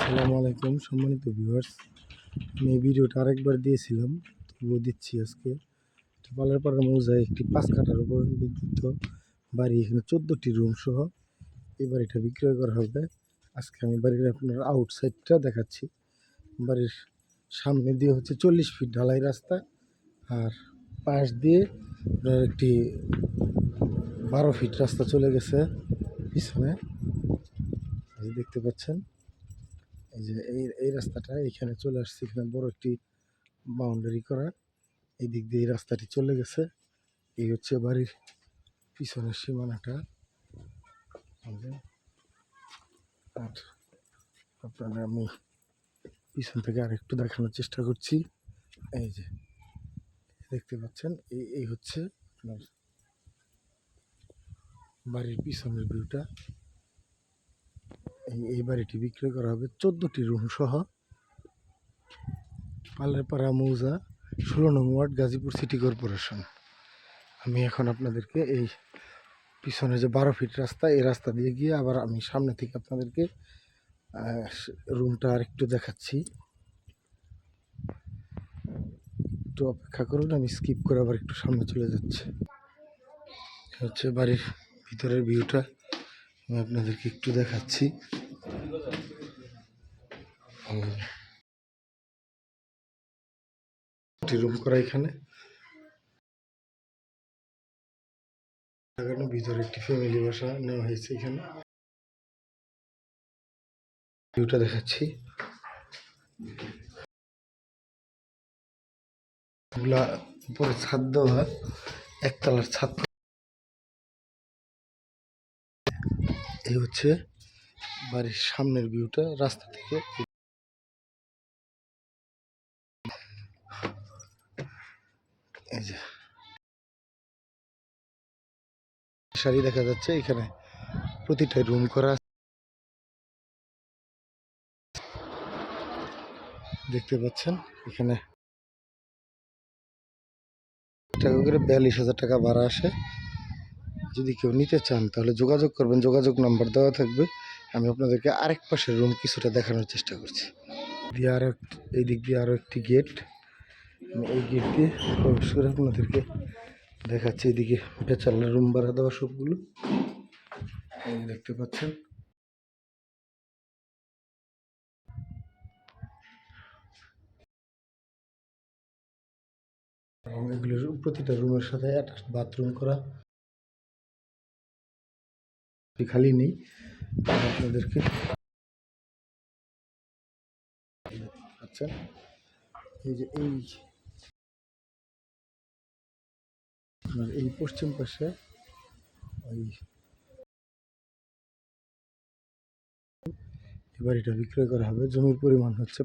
আসসালামু আলাইকুম সম্মানিত ভিউয়ার্স। আমি এই ভিডিওটা আরেকবার দিয়েছিলাম, তবুও দিচ্ছি আজকে। পালারপাড়া মৌজায় একটি 5 কাঠার উপর বিদ্যুৎ বাড়ি, এখানে 14টি রুম সহ এই বাড়িটা বিক্রয় করা হবে। আজকে আমি বাড়ির আপনার আউটসাইডটা দেখাচ্ছি। বাড়ির সামনে দিয়ে হচ্ছে 40 ফিট ঢালাই রাস্তা, আর পাশ দিয়ে একটি 12 ফিট রাস্তা চলে গেছে পিছনে, দেখতে পাচ্ছেন। এই যে এই রাস্তাটা এখানে চলে আসছে, এখানে বড় একটি বাউন্ডারি করা, এই দিক দিয়ে এই রাস্তাটি চলে গেছে। এই হচ্ছে বাড়ির পিছনের সীমানাটা। আর আপনারা আমি পিছন থেকে আরেকটু দেখানোর চেষ্টা করছি। এই যে দেখতে পাচ্ছেন, এই হচ্ছে আপনার বাড়ির পিছনের ভিউটা। এই বাড়িটি বিক্রয় করা হবে 14টি রুম সহ, পালারপাড়া মৌজা, 16 নং ওয়ার্ড, গাজীপুর সিটি কর্পোরেশন। আমি এখন আপনাদেরকে এই পিছনে যে 12 ফিট রাস্তা, এই রাস্তা দিয়ে গিয়ে আবার আমি সামনে থেকে আপনাদেরকে রুমটা আর একটু দেখাচ্ছি। একটু অপেক্ষা করুন, আমি স্কিপ করে আবার একটু সামনে চলে যাচ্ছি। হচ্ছে বাড়ির ভিতরের ভিউটা আমি আপনাদেরকে একটু দেখাচ্ছি। রুম করা এখানে ভিতরে একটি ফ্যামিলি বাসা নেওয়া হয়েছে। এখানে ভিউটা দেখাচ্ছি। এগুলা উপরে ছাদ দেওয়া, একতলার ছাদ। এই হচ্ছে বাড়ির সামনের ভিউটা রাস্তা থেকে। এই যে সারি দেখা যাচ্ছে, এখানে প্রতিটা রুম করা দেখতে পাচ্ছেন। এখানে টাকা করে 42,000 টাকা ভাড়া আসে। যদি কেউ নিতে চান তাহলে যোগাযোগ করবেন, যোগাযোগ নাম্বার দেওয়া থাকবে। আমি আপনাদেরকে আরেক পাশের রুম কিছুটা দেখানোর চেষ্টা করছি। এই দিক দিয়ে আরও একটি গেট, এই গেট দিয়ে প্রবেশ করে আপনাদেরকে দেখাচ্ছি। এদিকে বেচালার রুম ভাড়া দেওয়া সবগুলো দেখতে পাচ্ছেন। এবং এগুলোর প্রতিটা রুমের সাথে অ্যাটাচ বাথরুম করা, খালি নেই। আপনাদেরকে আচ্ছা, এই যে এই পশ্চিম পাশে ওই বাড়িটা বিক্রয় করা হবে। জমির পরিমাণ হচ্ছে